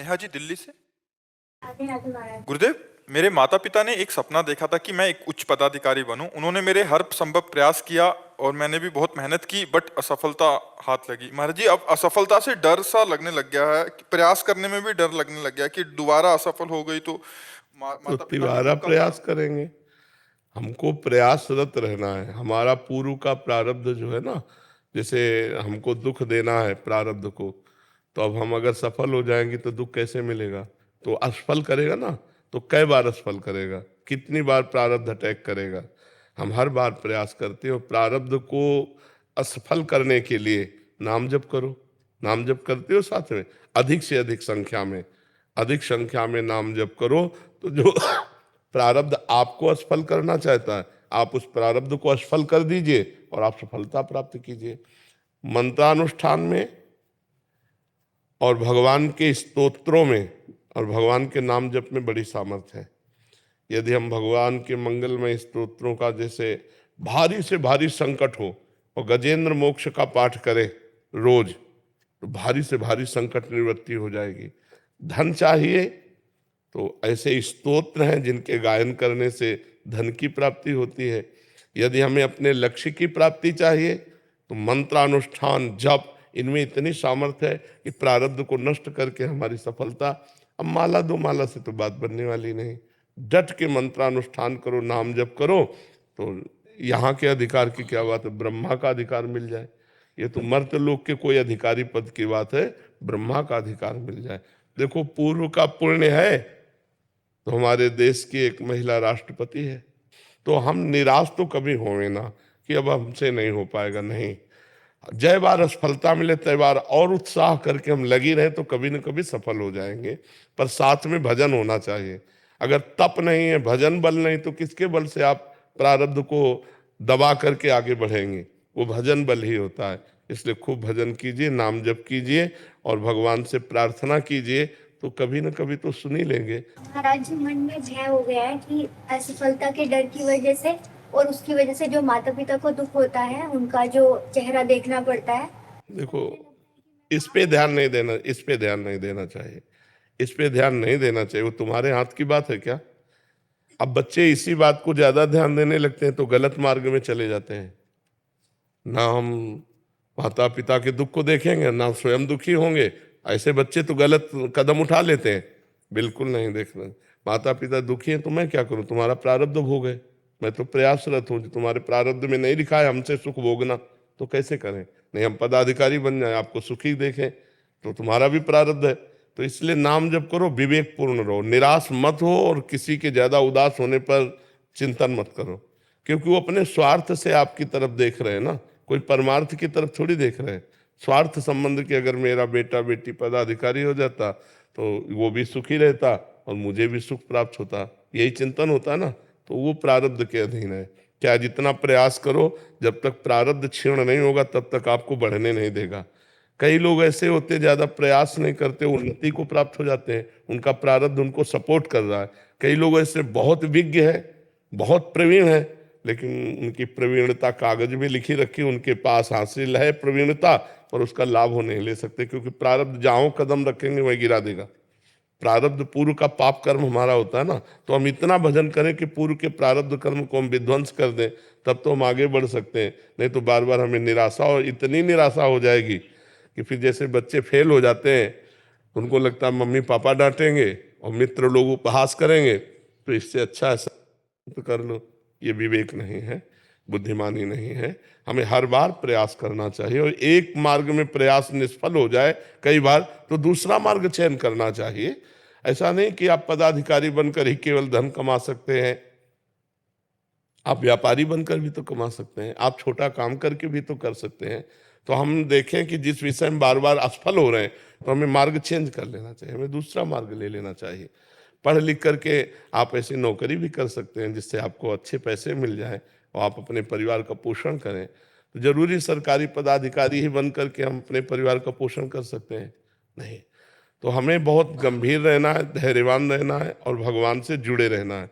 नेहा जी दिल्ली से। गुरुदेव, मेरे माता पिता ने एक सपना देखा था कि मैं एक उच्च पदाधिकारी बनूं। उन्होंने मेरे हर संभव प्रयास किया और मैंने भी बहुत मेहनत की, बट असफलता हाथ लगी। महाराज जी, अब असफलता से डर सा लगने लग गया है कि प्रयास करने में भी डर लगने लग गया है कि दोबारा असफल हो गई तो तो माता पिता के तिबारा दुख का प्रयास कारण। करेंगे। हमको प्रयासरत रहना है। हमारा पूर्व का प्रारब्ध जो है ना, जैसे हमको दुख देना है प्रारब्ध को, तो अब हम अगर सफल हो जाएंगे तो दुख कैसे मिलेगा? तो असफल करेगा ना, तो कई बार असफल करेगा, कितनी बार प्रारब्ध अटैक करेगा। हम हर बार प्रयास करते हो प्रारब्ध को असफल करने के लिए नाम जप करो। नाम जप करते हो साथ में, अधिक से अधिक संख्या में, अधिक संख्या में नाम जप करो। तो जो प्रारब्ध आपको असफल करना चाहता है, आप उस प्रारब्ध को असफल कर दीजिए और आप सफलता प्राप्त कीजिए। मंत्रानुष्ठान में और भगवान के स्तोत्रों में और भगवान के नाम जप में बड़ी सामर्थ्य है। यदि हम भगवान के मंगलमय स्तोत्रों का, जैसे भारी से भारी संकट हो और गजेंद्र मोक्ष का पाठ करें रोज, तो भारी से भारी संकट निवृत्ति हो जाएगी। धन चाहिए तो ऐसे स्तोत्र हैं जिनके गायन करने से धन की प्राप्ति होती है। यदि हमें अपने लक्ष्य की प्राप्ति चाहिए तो मंत्रानुष्ठान, जप, इनमें इतनी सामर्थ्य है कि प्रारब्ध को नष्ट करके हमारी सफलता। अब माला दो माला से तो बात बनने वाली नहीं। डट के मंत्रानुष्ठान करो, नाम जप करो, तो यहाँ के अधिकार की क्या बात है, ब्रह्मा का अधिकार मिल जाए। ये तो मर्त्य लोक के कोई अधिकारी पद की बात है, ब्रह्मा का अधिकार मिल जाए। देखो, पूर्व का पुण्य है तो हमारे देश की एक महिला राष्ट्रपति है। तो हम निराश तो कभी होंगे ना कि अब हमसे नहीं हो पाएगा, नहीं। जय बार असफलता मिले तय बार और उत्साह करके हम लगी रहे तो कभी न कभी सफल हो जाएंगे। पर साथ में भजन होना चाहिए। अगर तप नहीं है, भजन बल नहीं, तो किसके बल से आप प्रारब्ध को दबा करके आगे बढ़ेंगे? वो भजन बल ही होता है। इसलिए खूब भजन कीजिए, नाम जप कीजिए और भगवान से प्रार्थना कीजिए, तो कभी न कभी तो सुन ही लेंगे। महाराज जी, मन में भय हो गया है कि असफलता के डर की वजह से और उसकी वजह से जो माता पिता को दुख होता है, उनका जो चेहरा देखना पड़ता है। देखो, इस पे ध्यान नहीं देना, इस पे ध्यान नहीं देना चाहिए, इस पे ध्यान नहीं देना चाहिए। वो तुम्हारे हाथ की बात है क्या? अब बच्चे इसी बात को ज्यादा ध्यान देने लगते हैं तो गलत मार्ग में चले जाते हैं। ना हम माता पिता के दुख को देखेंगे, ना स्वयं दुखी होंगे। ऐसे बच्चे तो गलत कदम उठा लेते हैं। बिल्कुल नहीं देखना। माता पिता दुखी हैं तो मैं क्या करूं? तुम्हारा प्रारब्ध भोग है। मैं तो प्रयासरत हूं, तुम्हारे प्रारब्ध में नहीं लिखा है हमसे सुख भोगना, तो कैसे करें? नहीं, हम पदाधिकारी बन जाए, आपको सुखी देखें, तो तुम्हारा भी प्रारब्ध है। तो इसलिए नाम जप करो, विवेक पूर्ण रहो, निराश मत हो और किसी के ज्यादा उदास होने पर चिंतन मत करो। क्योंकि वो अपने स्वार्थ से आपकी तरफ देख रहे हैं ना, कोई परमार्थ की तरफ थोड़ी देख रहे हैं। स्वार्थ संबंध की, अगर मेरा बेटा बेटी पदाधिकारी हो जाता तो वो भी सुखी रहता और मुझे भी सुख प्राप्त होता, यही चिंतन होता ना। तो वो प्रारब्ध के अधीन है। क्या जितना प्रयास करो, जब तक प्रारब्ध क्षीण नहीं होगा तब तक आपको बढ़ने नहीं देगा। कई लोग ऐसे होते, ज्यादा प्रयास नहीं करते, उन्नति को प्राप्त हो जाते हैं, उनका प्रारब्ध उनको सपोर्ट कर रहा है। कई लोग ऐसे बहुत विज्ञ है, बहुत प्रवीण है, लेकिन उनकी प्रवीणता कागज में लिखी रखी, उनके पास हासिल है प्रवीणता, पर उसका लाभ वो नहीं ले सकते, क्योंकि प्रारब्ध जहां कदम रखेंगे वही गिरा देगा। प्रारब्ध पूर्व का पाप कर्म हमारा होता है ना, तो हम इतना भजन करें कि पूर्व के प्रारब्ध कर्म को हम विध्वंस कर दें, तब तो हम आगे बढ़ सकते हैं। नहीं तो बार बार हमें निराशा, और इतनी निराशा हो जाएगी कि फिर जैसे बच्चे फेल हो जाते हैं, उनको लगता है मम्मी पापा डांटेंगे और मित्र लोग उपहास करेंगे, तो इससे अच्छा ऐसा तो कर लो। ये विवेक नहीं है, बुद्धिमानी नहीं है। हमें हर बार प्रयास करना चाहिए, और एक मार्ग में प्रयास निष्फल हो जाए कई बार तो दूसरा मार्ग चयन करना चाहिए। ऐसा नहीं कि आप पदाधिकारी बनकर ही केवल धन कमा सकते हैं। आप व्यापारी बनकर भी तो कमा सकते हैं, आप छोटा काम करके भी तो कर सकते हैं। तो हम देखें कि जिस विषय में बार बार असफल हो रहे हैं, तो हमें मार्ग चेंज कर लेना चाहिए, हमें दूसरा मार्ग ले लेना चाहिए। पढ़ लिख करके आप ऐसी नौकरी भी कर सकते हैं जिससे आपको अच्छे पैसे मिल जाएं और आप अपने परिवार का पोषण करें। तो जरूरी सरकारी पदाधिकारी ही बन करके हम अपने परिवार का पोषण कर सकते हैं? नहीं। तो हमें बहुत गंभीर रहना है, धैर्यवान रहना है और भगवान से जुड़े रहना है।